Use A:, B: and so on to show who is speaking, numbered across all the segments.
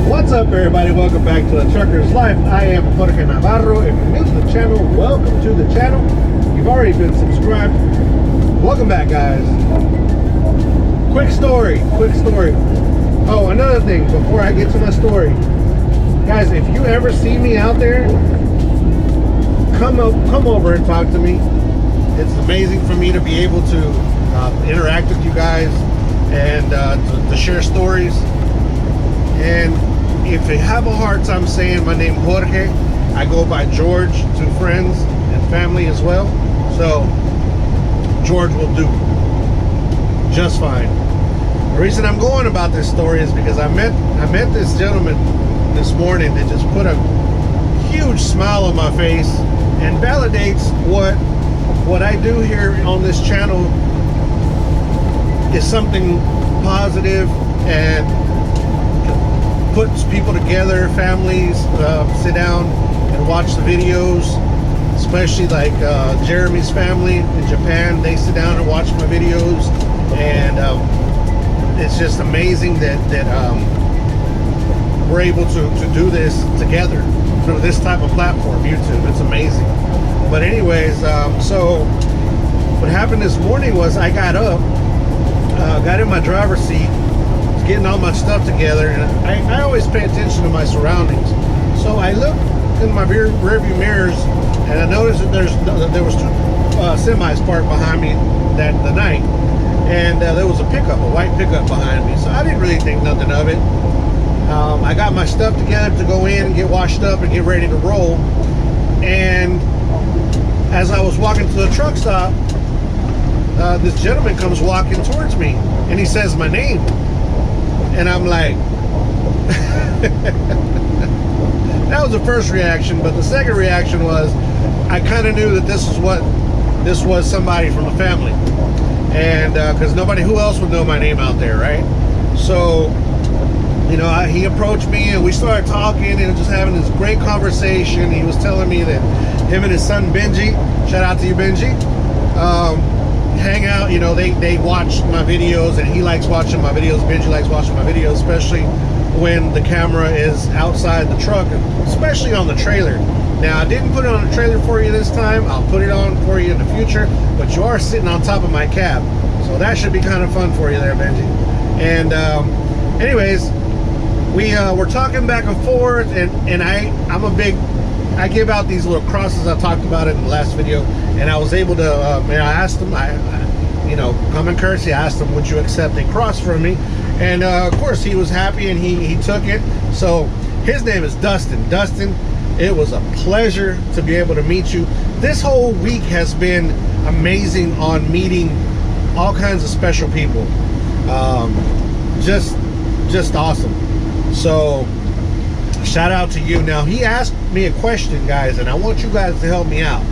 A: What's up, everybody? Welcome back to The Trucker's Life. I am Jorge Navarro. If you're new to the channel, welcome to the channel. You've already been subscribed. Welcome back, guys. Quick story. Oh, another thing before I get to my story. Guys, if you ever see me out there, come over and talk to me. It's amazing for me to be able to interact with you guys and to share stories. And if you have a hard time saying my name Jorge, I go by George to friends and family as well. So George will do just fine. The reason I'm going about this story is because I met this gentleman this morning that just put a huge smile on my face and validates what I do here on this channel is something positive and puts people together, families sit down and watch the videos, especially like Jeremy's family in Japan. They sit down and watch my videos, and it's just amazing that we're able to do this together through this type of platform, YouTube. It's amazing. But anyways, so what happened this morning was I got up, got in my driver's seat, getting all my stuff together, and I always pay attention to my surroundings. So I looked in my rear view mirrors, and I noticed that there was two semis parked behind me the night, and there was a white pickup behind me. So I didn't really think nothing of it. I got my stuff together to go in and get washed up and get ready to roll. And as I was walking to the truck stop, this gentleman comes walking towards me, and he says my name. And I'm like, that was the first reaction. But the second reaction was, I kind of knew that this was somebody from the family, and because who else would know my name out there, right? So, you know, he approached me and we started talking and just having this great conversation. He was telling me that him and his son Benji, shout out to you, Benji, hang out. You know, they watch my videos, and he likes watching my videos. Benji likes watching my videos, especially when the camera is outside the truck, especially on the trailer. Now, I didn't put it on the trailer for you this time. I'll put it on for you in the future, but you are sitting on top of my cab, so that should be kind of fun for you there, Benji. And anyways, we're talking back and forth, and I give out these little crosses. I talked about it in the last video, and I was able to, I asked him, you know, common courtesy, I asked him, would you accept a cross from me? And of course he was happy, and he took it. So his name is Dustin. Dustin, it was a pleasure to be able to meet you. This whole week has been amazing on meeting all kinds of special people. Just awesome. So shout out to you. Now, he asked me a question, guys, and I want you guys to help me out.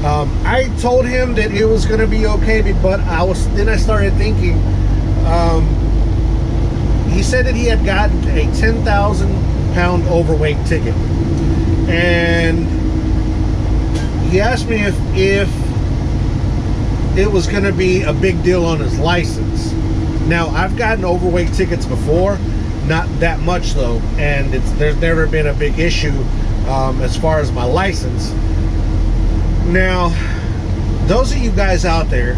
A: I told him that it was going to be okay, but then I started thinking, he said that he had gotten a 10,000-pound overweight ticket, and he asked me if it was going to be a big deal on his license. Now, I've gotten overweight tickets before, not that much though, and there's never been a big issue as far as my license. Now, those of you guys out there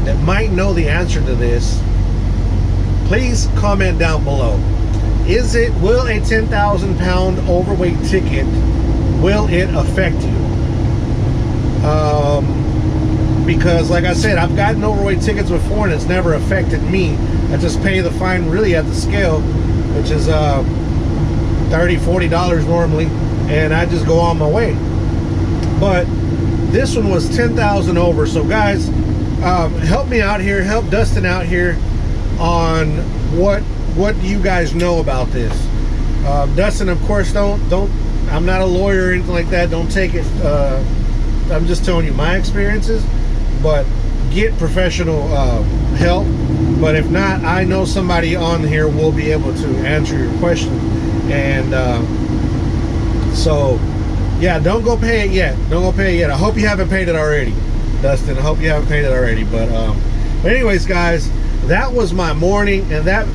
A: that might know the answer to this, please comment down below. Will a 10,000-pound overweight ticket, will it affect you? Because like I said, I've gotten overweight tickets before and it's never affected me. I just pay the fine really at the scale, which is $30–40 normally, and I just go on my way. But this one was 10,000 over. So guys, help me out here, help Dustin out here on what you guys know about this. Dustin, of course, don't I'm not a lawyer or anything like that. Don't take it, I'm just telling you my experiences, but get professional help. But if not, I know somebody on here will be able to answer your question. And so yeah, don't go pay it yet. Don't go pay it yet. I hope you haven't paid it already, Dustin. I hope you haven't paid it already. But anyways, guys, that was my morning, and that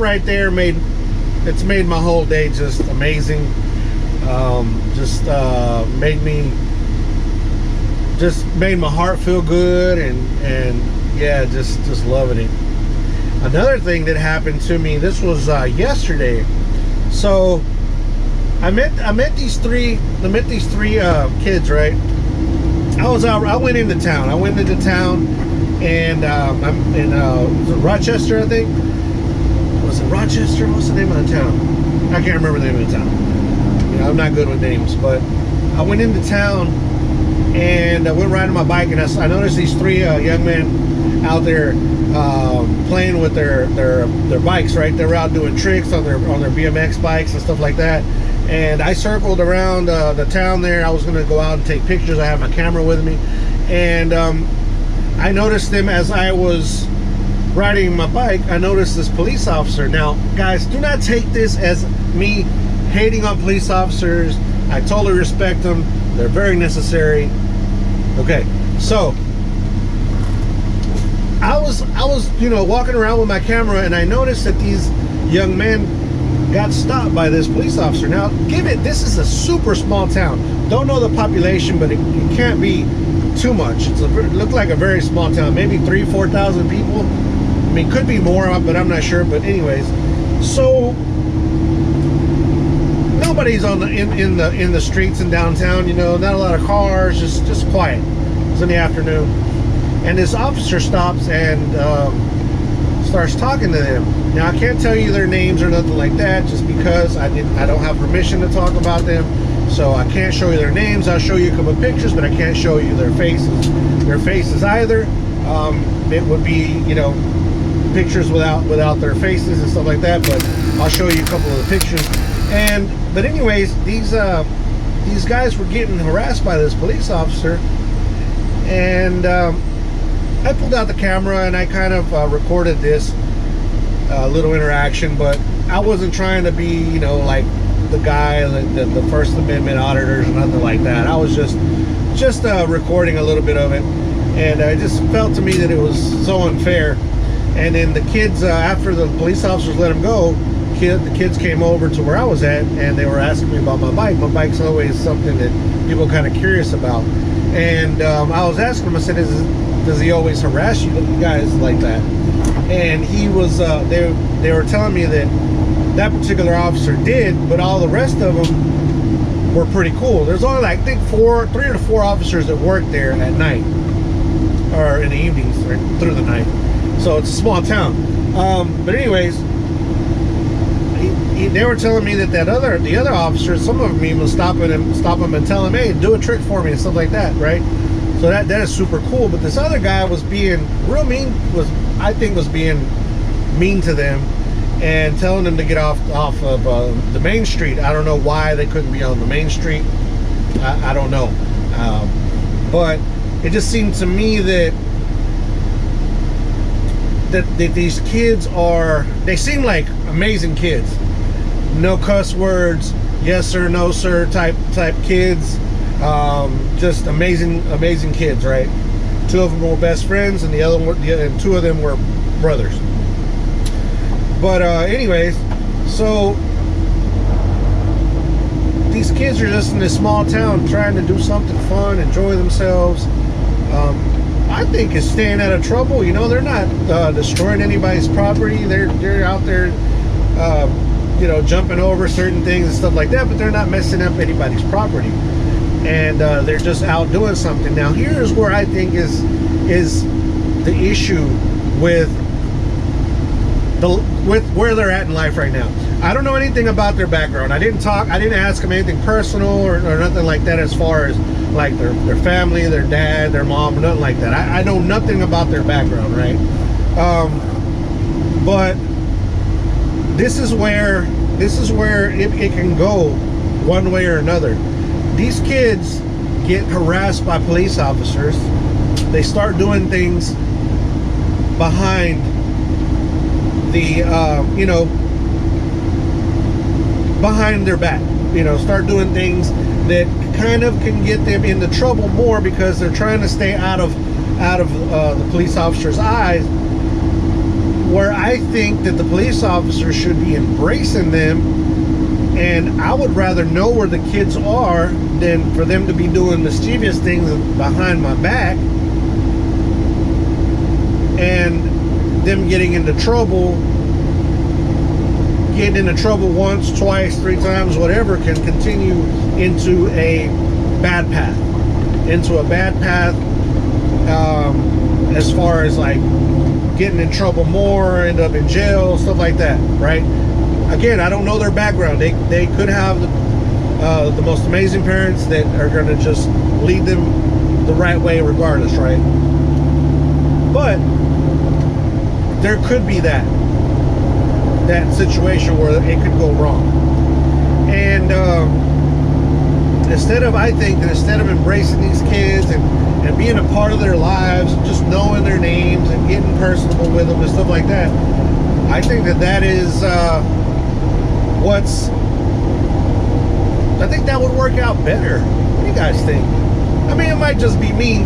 A: right there made it's made my whole day just amazing. Made my heart feel good, and yeah, just loving it. Another thing that happened to me, this was yesterday. So I met these three kids, right? I went into town, and I'm in was it Rochester, I think. Was it Rochester? What's the name of the town? I can't remember the name of the town. You know, I'm not good with names, but I went into town and I went riding my bike, and I noticed these three young men out there playing with their bikes, right? They were out doing tricks on their BMX bikes and stuff like that. And I circled around the town there. I was going to go out and take pictures. I had my camera with me, and I noticed them as I was riding my bike. I noticed this police officer. Now, guys, do not take this as me hating on police officers. I totally respect them. They're very necessary. Okay, so I was walking around with my camera, and I noticed that these young men got stopped by this police officer. Now, this is a super small town. Don't know the population, but it can't be too much. It looked like a very small town, maybe 3,000-4,000 people. I mean, could be more, but I'm not sure. But anyways, so nobody's in the streets in downtown. You know, not a lot of cars, just quiet. It's in the afternoon, and this officer stops and starts talking to them. Now, I can't tell you their names or nothing like that, just because I don't have permission to talk about them. So I can't show you their names. I'll show you a couple of pictures, but I can't show you their faces either. It would be, you know, pictures without their faces and stuff like that, but I'll show you a couple of the pictures. But anyways, these guys were getting harassed by this police officer, and I pulled out the camera and I kind of recorded this little interaction, but I wasn't trying to be, you know, like the guy, the First Amendment auditors or nothing like that. I was just recording a little bit of it, and it just felt to me that it was so unfair. And then the kids, after the police officers let them go, the kids came over to where I was at, and they were asking me about my bike. My bike's always something that people are kind of curious about. And I was asking him, I said, does he always harass you guys like that? And he was, they were telling me that particular officer did, but all the rest of them were pretty cool. There's only, like, I think 3 or 4 officers that work there at night, or in the evenings, or through the night. So it's a small town. But anyways, they were telling me that the other officers, some of them even stop him and tell him, hey, do a trick for me and stuff like that, right? So that is super cool. But this other guy was being real mean, was being mean to them and telling them to get off of the main street. I don't know why they couldn't be on the main street. I don't know. But it just seemed to me that these kids they seem like amazing kids. No cuss words, yes sir, no sir type kids. Just amazing kids, right? 2 of them were best friends, and and 2 of them were brothers. But anyways, so these kids are just in this small town trying to do something fun, enjoy themselves. I think it's staying out of trouble. You know, they're not destroying anybody's property. They're out there, you know, jumping over certain things and stuff like that, but they're not messing up anybody's property. And they're just out doing something. Now, here's where I think is the issue with where they're at in life right now. I don't know anything about their background. I didn't ask them anything personal or nothing like that, as far as like their family, their dad, their mom, nothing like that. I know nothing about their background, right? But this is where it can go one way or another. These kids get harassed by police officers. They start doing things behind the you know, behind their back, you know, start doing things that kind of can get them into trouble more, because they're trying to stay out of the police officer's eyes. where I think that the police officers should be embracing them, and I would rather know where the kids are than for them to be doing mischievous things behind my back and them getting into trouble once, twice, 3 times, whatever, can continue into a bad path. As far as like getting in trouble more, end up in jail, stuff like that, right? Again, I don't know their background. They could have the most amazing parents that are going to just lead them the right way regardless, right? But there could be that situation where it could go wrong. And instead of embracing these kids and being a part of their lives, and just knowing their names and getting personable with them and stuff like that, I think that is I think that would work out better. What do you guys think? I mean, it might just be me,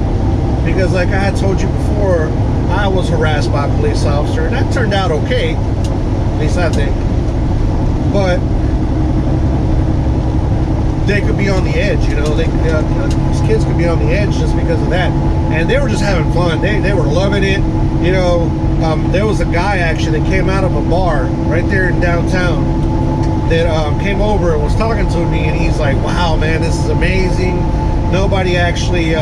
A: because like I had told you before, I was harassed by a police officer, and that turned out okay, at least I think. But they could be on the edge, you know. These kids could be on the edge just because of that, and they were just having fun. They were loving it, you know. There was a guy actually that came out of a bar right there in downtown that came over and was talking to me, and he's like, "Wow, man, this is amazing. Nobody actually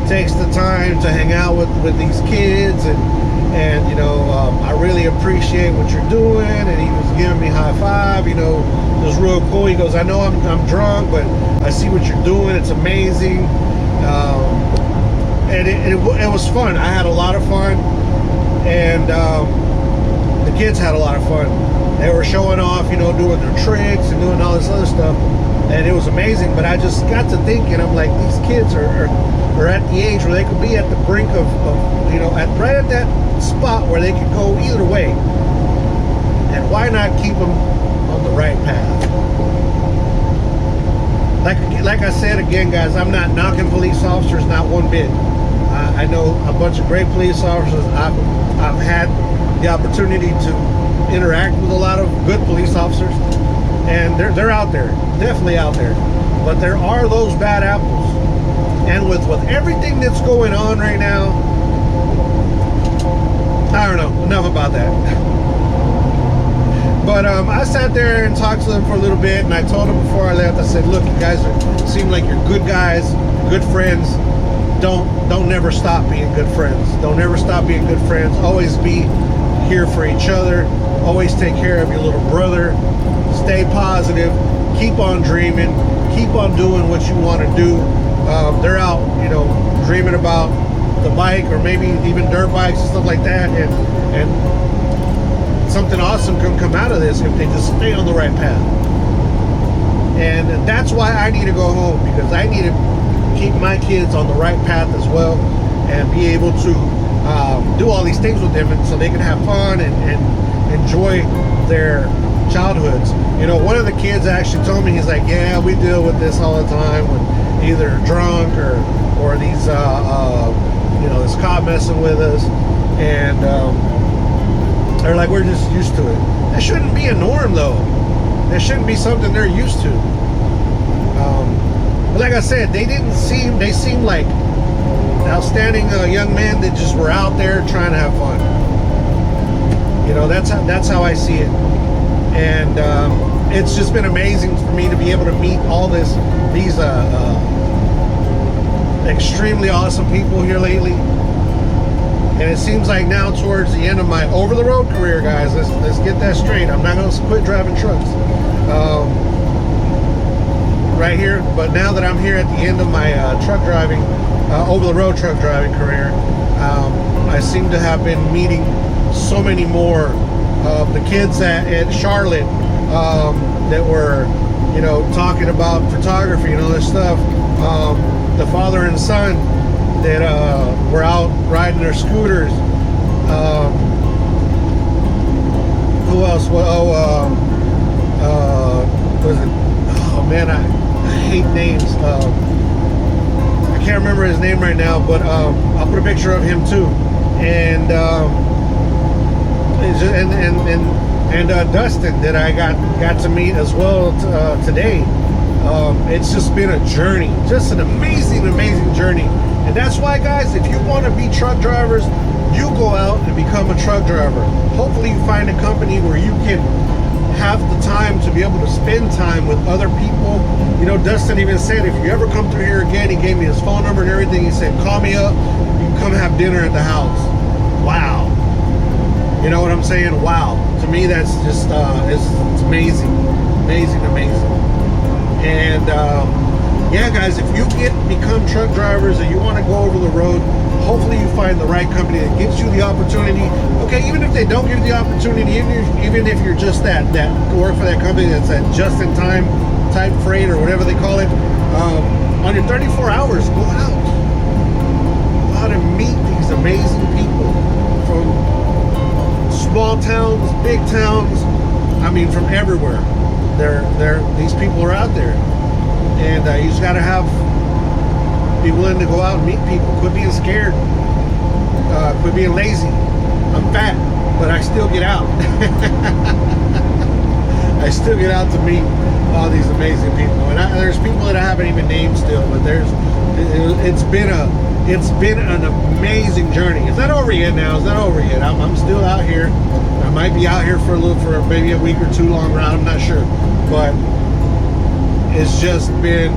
A: takes the time to hang out with these kids, and you know, I really appreciate what you're doing." And he was giving me a high five, you know. It was real cool. He goes, "I know I'm drunk, but I see what you're doing. It's amazing." And it was fun. I had a lot of fun, and the kids had a lot of fun. They were showing off, you know, doing their tricks and doing all this other stuff, and it was amazing. But I just got to thinking, I'm like, these kids are at the age where they could be at the brink of you know, right at that spot where they could go either way. And why not keep them on the right path? Like I said again, guys, I'm not knocking police officers, not one bit. I know a bunch of great police officers. I've had the opportunity to interact with a lot of good police officers, and they're out there, definitely out there. But there are those bad apples, and with everything that's going on right now, I don't know, enough about that. But I sat there and talked to them for a little bit, and I told them before I left, I said, "Look, you guys seem like you're good guys, good friends. Don't never stop being good friends. Don't ever stop being good friends. Always be here for each other. Always take care of your little brother. Stay positive. Keep on dreaming. Keep on doing what you want to do." They're out, you know, dreaming about the bike, or maybe even dirt bikes and stuff like that, and something awesome can come out of this if they just stay on the right path. And that's why I need to go home, because I need to keep my kids on the right path as well, and be able to do all these things with them, and so they can have fun and enjoy their childhoods. You know, one of the kids actually told me, he's like, "Yeah, we deal with this all the time, with either drunk or these you know, this cop messing with us," and they're like, "We're just used to it." That shouldn't be a norm, though. That shouldn't be something they're used to. But like I said, they seemed like outstanding young men that just were out there trying to have fun. You know, that's how I see it. And it's just been amazing for me to be able to meet all these extremely awesome people here lately. And it seems like now, towards the end of my over-the-road career, guys, let's get that straight. I'm not going to quit driving trucks right here. But now that I'm here at the end of my truck driving, over-the-road truck driving career, I seem to have been meeting so many more of the kids at Charlotte that were, you know, talking about photography and all this stuff. The father and son that were out riding their scooters. Who else? Well, was it? Oh man, I hate names. I can't remember his name right now, but I'll put a picture of him too. And Dustin that I got to meet as well today. It's just been a journey, just an amazing journey. And that's why, guys, if you want to be truck drivers, you go out and become a truck driver. Hopefully you find a company where you can have the time to be able to spend time with other people. You know, Dustin even said, if you ever come through here again, he gave me his phone number and everything. He said, call me up, you can come have dinner at the house. Wow. You know what I'm saying? Wow. To me, that's just, it's amazing. Amazing. And yeah, guys, if you become truck drivers and you want to go over the road, hopefully you find the right company that gives you the opportunity. Okay, even if they don't give you the opportunity, even if you're just that work for that company that's that just-in-time type freight or whatever they call it, on your 34 hours, go out and meet these amazing people from small towns, big towns. I mean, from everywhere. These people are out there, and you just gotta be willing to go out and meet people. Quit being scared. Quit being lazy. I'm fat, but I still get out. I still get out to meet all these amazing people, and there's people that I haven't even named still, but it's been an amazing journey. It's not over yet now. It's not over yet. I'm still out here. I might be out here for maybe a week or two longer. I'm not sure, but it's just been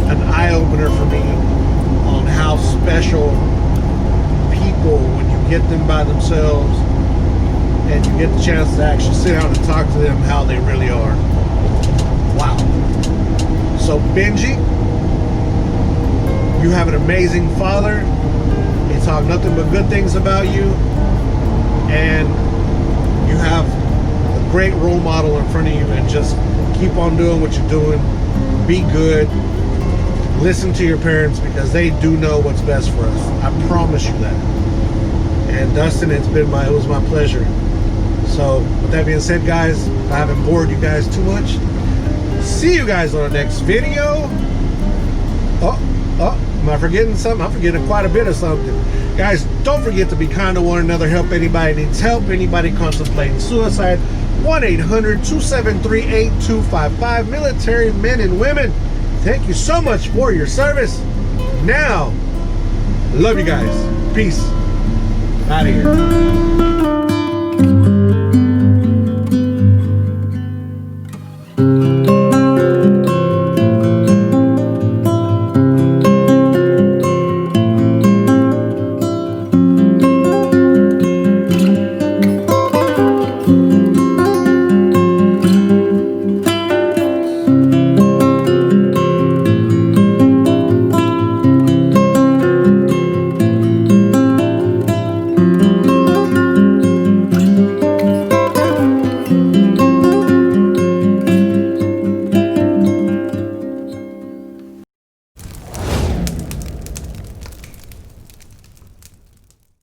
A: an eye-opener for me on how special people, when you get them by themselves and you get the chance to actually sit down and talk to them, how they really are. Wow. So Benji, you have an amazing father. He talked nothing but good things about you, and you have a great role model in front of you, and just keep on doing what you're doing. Be good. Listen to your parents, because they do know what's best for us. I promise you that. And Dustin, it was my pleasure. So with that being said, guys, if I haven't bored you guys too much, see you guys on the next video. Am I forgetting something? I'm forgetting quite a bit of something. Guys, don't forget to be kind to one another. Help anybody needs help. Anybody contemplating suicide, 1-800-273-8255. Military men and women, thank you so much for your service. Now, love you guys. Peace. Out of here.